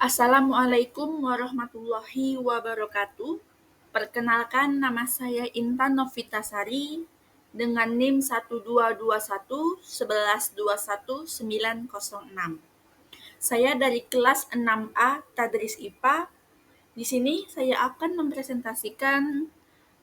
Assalamualaikum warahmatullahi wabarakatuh. Perkenalkan, nama saya Intan Novitasari dengan NIM 12211121906. Saya dari kelas 6A Tadris IPA. Di sini saya akan mempresentasikan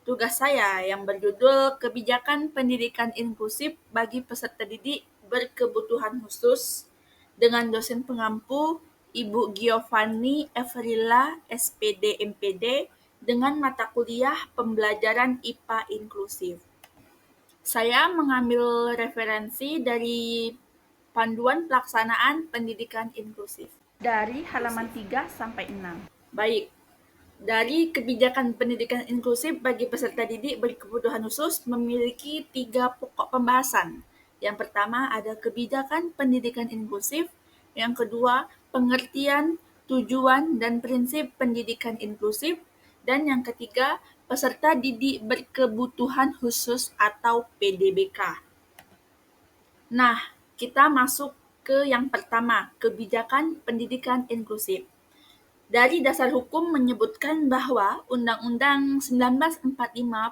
tugas saya yang berjudul Kebijakan Pendidikan Inklusif bagi Peserta Didik Berkebutuhan Khusus dengan dosen pengampu Ibu Giovanni Evrilla, SPD MPD, dengan mata kuliah Pembelajaran IPA Inklusif. Saya mengambil referensi dari Panduan Pelaksanaan Pendidikan Inklusif dari halaman 3 sampai 6. Baik, dari kebijakan pendidikan inklusif bagi peserta didik berkebutuhan khusus memiliki 3 pokok pembahasan. Yang pertama ada kebijakan pendidikan inklusif, yang kedua pengertian, tujuan, dan prinsip pendidikan inklusif, dan yang ketiga peserta didik berkebutuhan khusus atau PDBK. Nah, kita masuk ke yang pertama, kebijakan pendidikan inklusif. Dari dasar hukum menyebutkan bahwa Undang-Undang 1945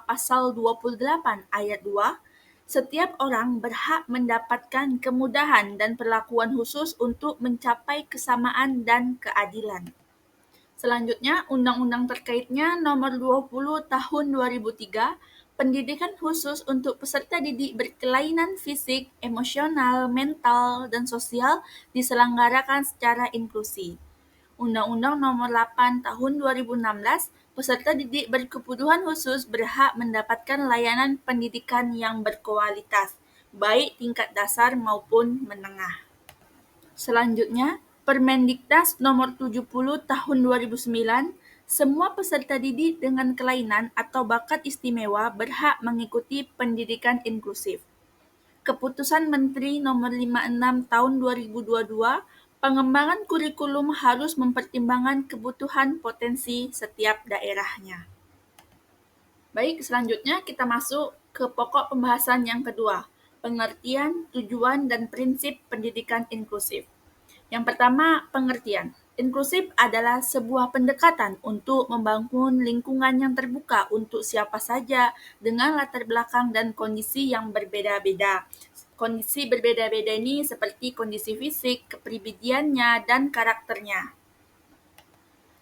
Pasal 28 Ayat 2, setiap orang berhak mendapatkan kemudahan dan perlakuan khusus untuk mencapai kesamaan dan keadilan. Selanjutnya, undang-undang terkaitnya Nomor 20 Tahun 2003, pendidikan khusus untuk peserta didik berkelainan fisik, emosional, mental, dan sosial diselenggarakan secara inklusi. Undang-Undang Nomor 8 Tahun 2016, peserta didik berkebutuhan khusus berhak mendapatkan layanan pendidikan yang berkualitas, baik tingkat dasar maupun menengah. Selanjutnya, Permendiknas Nomor 70 Tahun 2009, semua peserta didik dengan kelainan atau bakat istimewa berhak mengikuti pendidikan inklusif. Keputusan Menteri Nomor 56 Tahun 2022, pengembangan kurikulum harus mempertimbangkan kebutuhan potensi setiap daerahnya. Baik, selanjutnya kita masuk ke pokok pembahasan yang kedua, pengertian, tujuan, dan prinsip pendidikan inklusif. Yang pertama, pengertian. Inklusif adalah sebuah pendekatan untuk membangun lingkungan yang terbuka untuk siapa saja dengan latar belakang dan kondisi yang berbeda-beda. Kondisi berbeda-beda ini seperti kondisi fisik, kepribadiannya, dan karakternya.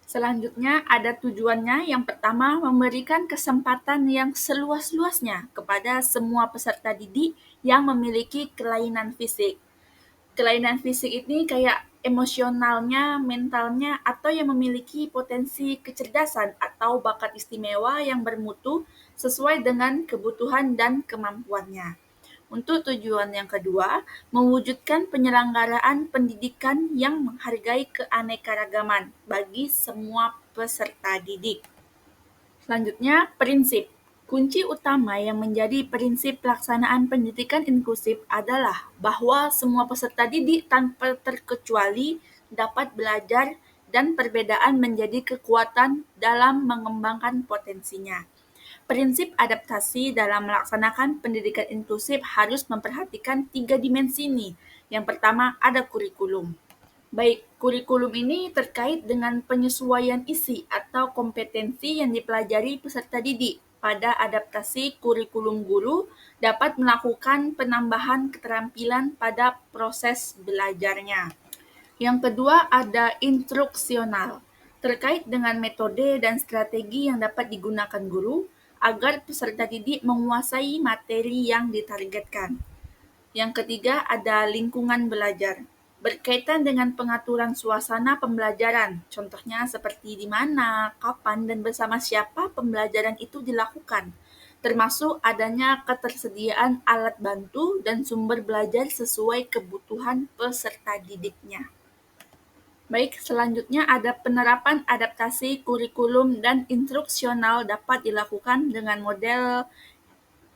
Selanjutnya ada tujuannya. Yang pertama, memberikan kesempatan yang seluas-luasnya kepada semua peserta didik yang memiliki kelainan fisik. Kelainan fisik ini kayak emosionalnya, mentalnya, atau yang memiliki potensi kecerdasan atau bakat istimewa yang bermutu sesuai dengan kebutuhan dan kemampuannya. Untuk tujuan yang kedua, mewujudkan penyelenggaraan pendidikan yang menghargai keanekaragaman bagi semua peserta didik. Selanjutnya, prinsip. Kunci utama yang menjadi prinsip pelaksanaan pendidikan inklusif adalah bahwa semua peserta didik tanpa terkecuali dapat belajar dan perbedaan menjadi kekuatan dalam mengembangkan potensinya. Prinsip adaptasi dalam melaksanakan pendidikan inklusif harus memperhatikan 3 dimensi ini. Yang pertama ada kurikulum. Baik, kurikulum ini terkait dengan penyesuaian isi atau kompetensi yang dipelajari peserta didik. Pada adaptasi kurikulum guru dapat melakukan penambahan keterampilan pada proses belajarnya. Yang kedua ada instruksional, terkait dengan metode dan strategi yang dapat digunakan guru agar peserta didik menguasai materi yang ditargetkan. Yang ketiga ada lingkungan belajar, berkaitan dengan pengaturan suasana pembelajaran, contohnya seperti di mana, kapan, dan bersama siapa pembelajaran itu dilakukan, termasuk adanya ketersediaan alat bantu dan sumber belajar sesuai kebutuhan peserta didiknya. Baik, selanjutnya ada penerapan adaptasi kurikulum dan instruksional dapat dilakukan dengan model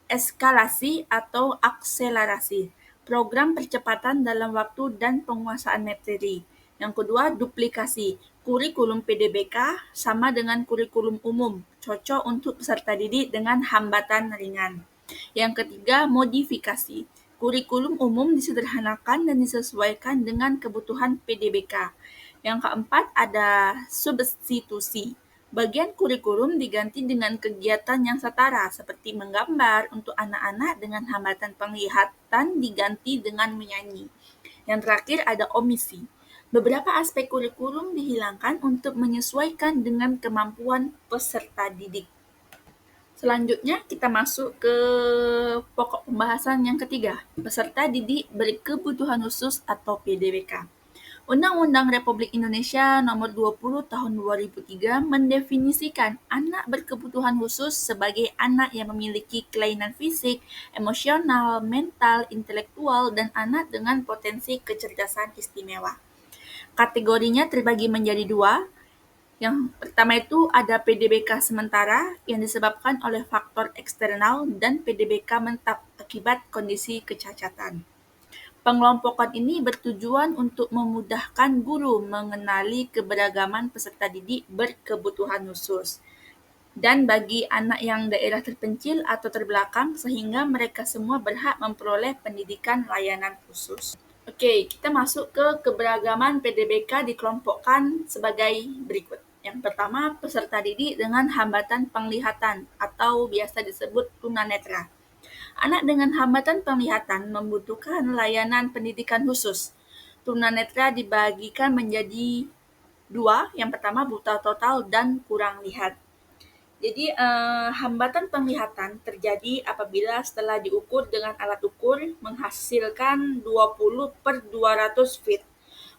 eskalasi atau akselerasi, program percepatan dalam waktu dan penguasaan materi. Yang kedua, duplikasi. Kurikulum PDBK sama dengan kurikulum umum, cocok untuk peserta didik dengan hambatan ringan. Yang ketiga, modifikasi. Kurikulum umum disederhanakan dan disesuaikan dengan kebutuhan PDBK. Yang keempat ada substitusi. Bagian kurikulum diganti dengan kegiatan yang setara seperti menggambar untuk anak-anak dengan hambatan penglihatan diganti dengan menyanyi. Yang terakhir ada omisi. Beberapa aspek kurikulum dihilangkan untuk menyesuaikan dengan kemampuan peserta didik. Selanjutnya kita masuk ke pokok pembahasan yang ketiga, peserta didik berkebutuhan khusus atau PDBK. Undang-Undang Republik Indonesia Nomor 20 Tahun 2003 mendefinisikan anak berkebutuhan khusus sebagai anak yang memiliki kelainan fisik, emosional, mental, intelektual, dan anak dengan potensi kecerdasan istimewa. Kategorinya terbagi menjadi dua. Yang pertama itu ada PDBK sementara yang disebabkan oleh faktor eksternal dan PDBK mentap akibat kondisi kecacatan. Pengelompokan ini bertujuan untuk memudahkan guru mengenali keberagaman peserta didik berkebutuhan khusus dan bagi anak yang daerah terpencil atau terbelakang sehingga mereka semua berhak memperoleh pendidikan layanan khusus. Oke, kita masuk ke keberagaman PDBK dikelompokkan sebagai berikut. Yang pertama, peserta didik dengan hambatan penglihatan atau biasa disebut tunanetra. Anak dengan hambatan penglihatan membutuhkan layanan pendidikan khusus. Tunanetra dibagikan menjadi dua, yang pertama buta total dan kurang lihat. Jadi hambatan penglihatan terjadi apabila setelah diukur dengan alat ukur menghasilkan 20/200 feet.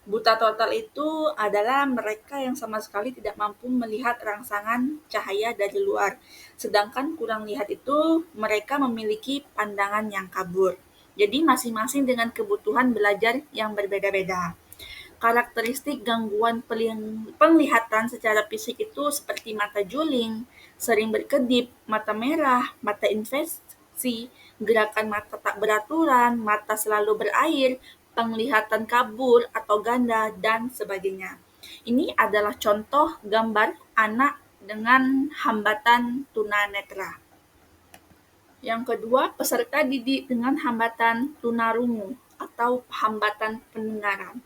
Buta total itu adalah mereka yang sama sekali tidak mampu melihat rangsangan cahaya dari luar. Sedangkan kurang lihat itu mereka memiliki pandangan yang kabur. Jadi masing-masing dengan kebutuhan belajar yang berbeda-beda. Karakteristik gangguan penglihatan secara fisik itu seperti mata juling, sering berkedip, mata merah, mata infeksi, gerakan mata tak beraturan, mata selalu berair, penglihatan kabur atau ganda, dan sebagainya. Ini adalah contoh gambar anak dengan hambatan tunanetra. Yang kedua, peserta didik dengan hambatan tunarungu atau hambatan pendengaran.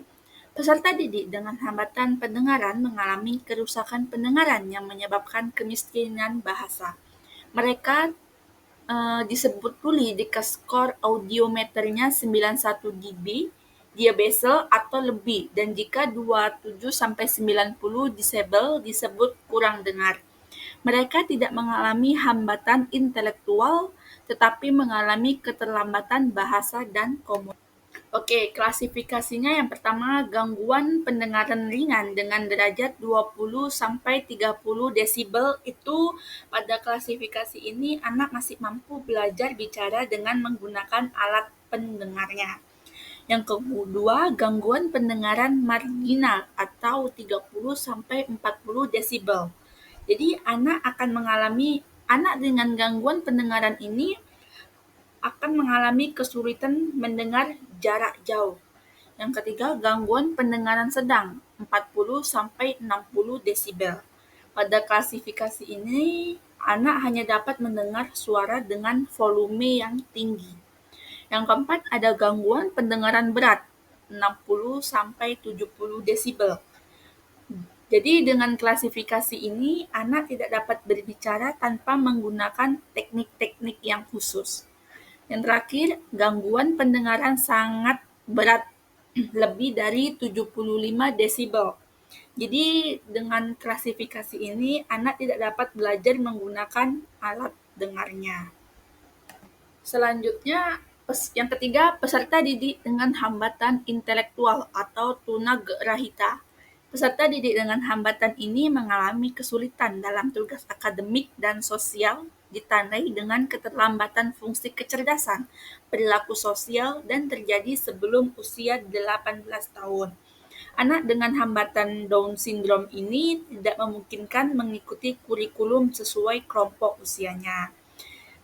Peserta didik dengan hambatan pendengaran mengalami kerusakan pendengaran yang menyebabkan kemiskinan bahasa. Mereka disebut tuli jika skor audiometernya 91 dB, diabesel atau lebih, dan jika 27-90 disebel disebut kurang dengar. Mereka tidak mengalami hambatan intelektual, tetapi mengalami keterlambatan bahasa dan komunikasi. Oke, klasifikasinya yang pertama gangguan pendengaran ringan dengan derajat 20-30 desibel itu pada klasifikasi ini anak masih mampu belajar bicara dengan menggunakan alat pendengarnya. Yang kedua, gangguan pendengaran marginal atau 30-40 desibel. Jadi anak dengan gangguan pendengaran ini akan mengalami kesulitan mendengar jarak jauh. Yang ketiga, gangguan pendengaran sedang 40-60 desibel. Pada klasifikasi ini, anak hanya dapat mendengar suara dengan volume yang tinggi. Yang keempat, ada gangguan pendengaran berat 60-70 desibel. Jadi dengan klasifikasi ini, anak tidak dapat berbicara tanpa menggunakan teknik-teknik yang khusus. Yang terakhir, gangguan pendengaran sangat berat, lebih dari 75 desibel. Jadi dengan klasifikasi ini, anak tidak dapat belajar menggunakan alat dengarnya. Selanjutnya, yang ketiga, peserta didik dengan hambatan intelektual atau tunagrahita. Peserta didik dengan hambatan ini mengalami kesulitan dalam tugas akademik dan sosial ditandai dengan keterlambatan fungsi kecerdasan, perilaku sosial, dan terjadi sebelum usia 18 tahun. Anak dengan hambatan Down syndrome ini tidak memungkinkan mengikuti kurikulum sesuai kelompok usianya.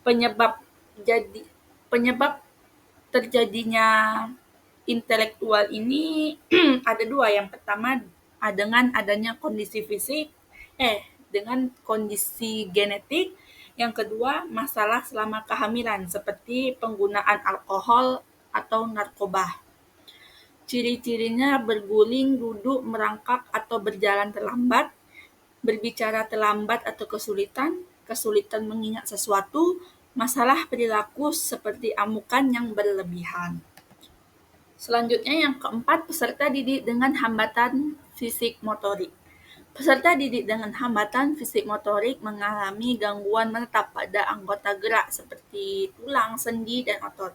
Penyebab terjadinya intelektual ini ada dua. Yang pertama dengan adanya dengan kondisi genetik. Yang kedua, masalah selama kehamilan seperti penggunaan alkohol atau narkoba. Ciri-cirinya berguling, duduk, merangkak, atau berjalan terlambat, berbicara terlambat atau kesulitan, kesulitan mengingat sesuatu, masalah perilaku seperti amukan yang berlebihan. Selanjutnya yang keempat, peserta didik dengan hambatan fisik motorik. Peserta didik dengan hambatan fisik motorik mengalami gangguan menetap pada anggota gerak seperti tulang, sendi, dan otot.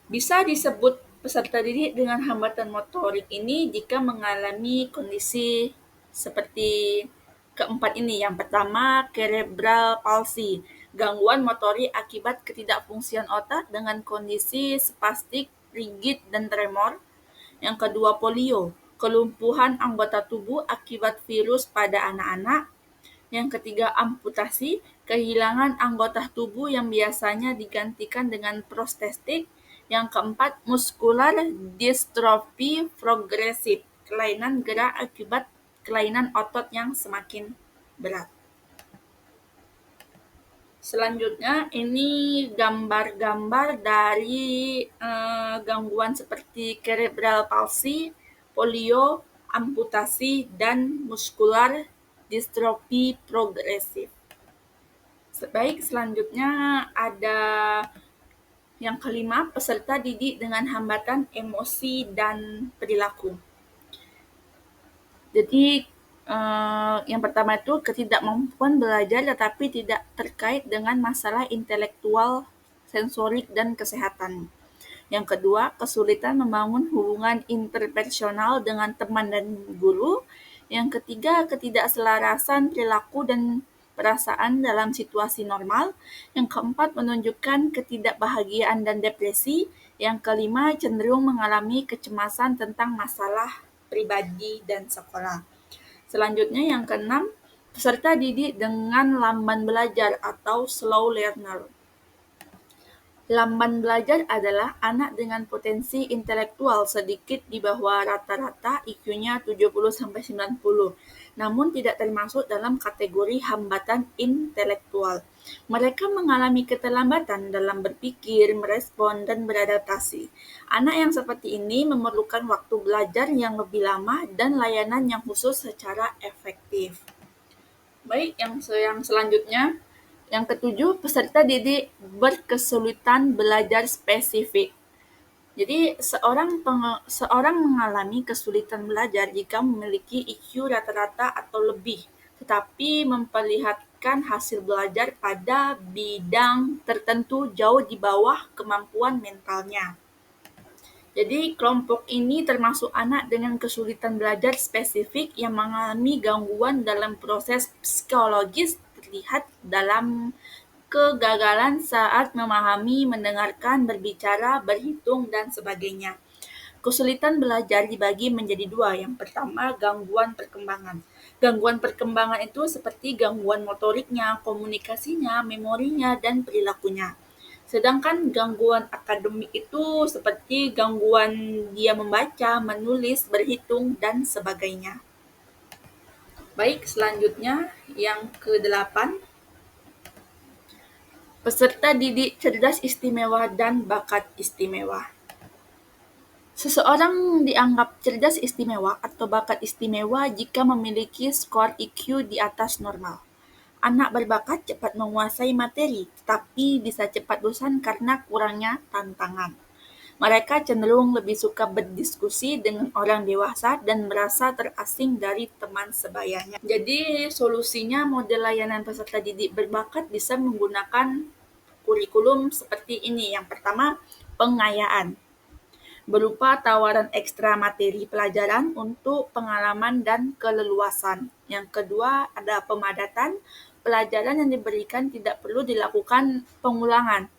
Bisa disebut peserta didik dengan hambatan motorik ini jika mengalami kondisi seperti keempat ini. Yang pertama, cerebral palsy, gangguan motorik akibat ketidakfungsian otak dengan kondisi spastik, rigid, dan tremor. Yang kedua, polio, kelumpuhan anggota tubuh akibat virus pada anak-anak. Yang ketiga, amputasi, kehilangan anggota tubuh yang biasanya digantikan dengan prostetik. Yang keempat, muscular dystrophy progresif, kelainan gerak akibat kelainan otot yang semakin berat. Selanjutnya, ini gambar-gambar dari gangguan seperti cerebral palsy, polio, amputasi, dan muscular dystrophy progresif. Baik, selanjutnya ada yang kelima, peserta didik dengan hambatan emosi dan perilaku. Jadi, yang pertama itu ketidakmampuan belajar tetapi tidak terkait dengan masalah intelektual, sensorik, dan kesehatan. Yang kedua, kesulitan membangun hubungan interpersonal dengan teman dan guru. Yang ketiga, ketidakselarasan perilaku dan perasaan dalam situasi normal. Yang keempat, menunjukkan ketidakbahagiaan dan depresi. Yang kelima, cenderung mengalami kecemasan tentang masalah pribadi dan sekolah. Selanjutnya yang keenam, peserta didik dengan lamban belajar atau slow learner. Lamban belajar adalah anak dengan potensi intelektual sedikit di bawah rata-rata IQ-nya 70-90, namun tidak termasuk dalam kategori hambatan intelektual. Mereka mengalami keterlambatan dalam berpikir, merespon, dan beradaptasi. Anak yang seperti ini memerlukan waktu belajar yang lebih lama dan layanan yang khusus secara efektif. Baik, yang selanjutnya. Yang ketujuh, peserta didik berkesulitan belajar spesifik. Jadi, seorang mengalami kesulitan belajar jika memiliki IQ rata-rata atau lebih, tetapi memperlihatkan hasil belajar pada bidang tertentu jauh di bawah kemampuan mentalnya. Jadi, kelompok ini termasuk anak dengan kesulitan belajar spesifik yang mengalami gangguan dalam proses psikologis terlihat dalam kegagalan saat memahami, mendengarkan, berbicara, berhitung, dan sebagainya. Kesulitan belajar dibagi menjadi dua. Yang pertama, gangguan perkembangan. Gangguan perkembangan itu seperti gangguan motoriknya, komunikasinya, memorinya, dan perilakunya. Sedangkan gangguan akademik itu seperti gangguan dia membaca, menulis, berhitung, dan sebagainya. Baik, selanjutnya yang ke-8. Peserta didik cerdas istimewa dan bakat istimewa. Seseorang dianggap cerdas istimewa atau bakat istimewa jika memiliki skor IQ di atas normal. Anak berbakat cepat menguasai materi, tetapi bisa cepat bosan karena kurangnya tantangan. Mereka cenderung lebih suka berdiskusi dengan orang dewasa dan merasa terasing dari teman sebayanya. Jadi, solusinya model layanan peserta didik berbakat bisa menggunakan kurikulum seperti ini. Yang pertama, pengayaan, berupa tawaran ekstra materi pelajaran untuk pengalaman dan keleluasan. Yang kedua, ada pemadatan, pelajaran yang diberikan tidak perlu dilakukan pengulangan.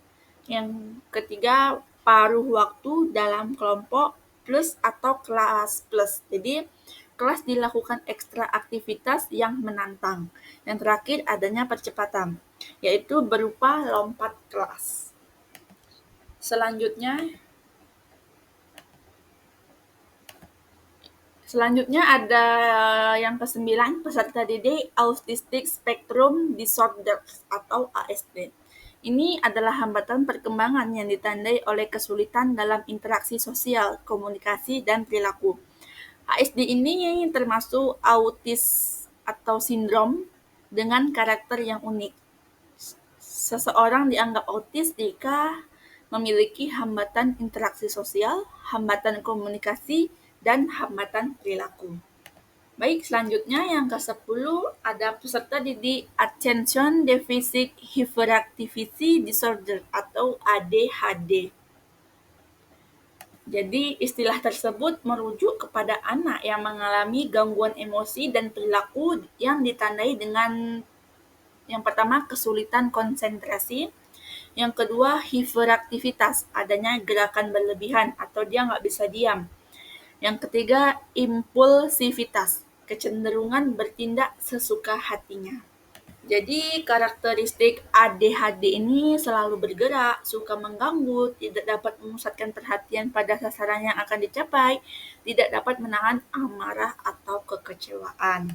Yang ketiga, paruh waktu dalam kelompok plus atau kelas plus. Jadi, kelas dilakukan ekstra aktivitas yang menantang. Yang terakhir, adanya percepatan, yaitu berupa lompat kelas. Selanjutnya ada yang ke-9, peserta didik Autistic Spectrum Disorders atau ASD. Ini adalah hambatan perkembangan yang ditandai oleh kesulitan dalam interaksi sosial, komunikasi, dan perilaku. ASD ini termasuk autis atau sindrom dengan karakter yang unik. Seseorang dianggap autis jika memiliki hambatan interaksi sosial, hambatan komunikasi, dan hambatan perilaku. Baik, selanjutnya yang ke-10 ada peserta didik Attention Deficit Hyperactivity Disorder atau ADHD. Jadi, istilah tersebut merujuk kepada anak yang mengalami gangguan emosi dan perilaku yang ditandai dengan yang pertama kesulitan konsentrasi, yang kedua hiperaktivitas, adanya gerakan berlebihan atau dia nggak bisa diam. Yang ketiga impulsivitas, kecenderungan bertindak sesuka hatinya. Jadi karakteristik ADHD ini selalu bergerak, suka mengganggu, tidak dapat memusatkan perhatian pada sasaran yang akan dicapai, tidak dapat menahan amarah atau kekecewaan.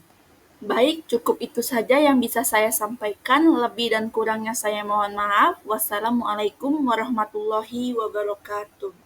Baik, cukup itu saja yang bisa saya sampaikan. Lebih dan kurangnya saya mohon maaf. Wassalamualaikum warahmatullahi wabarakatuh.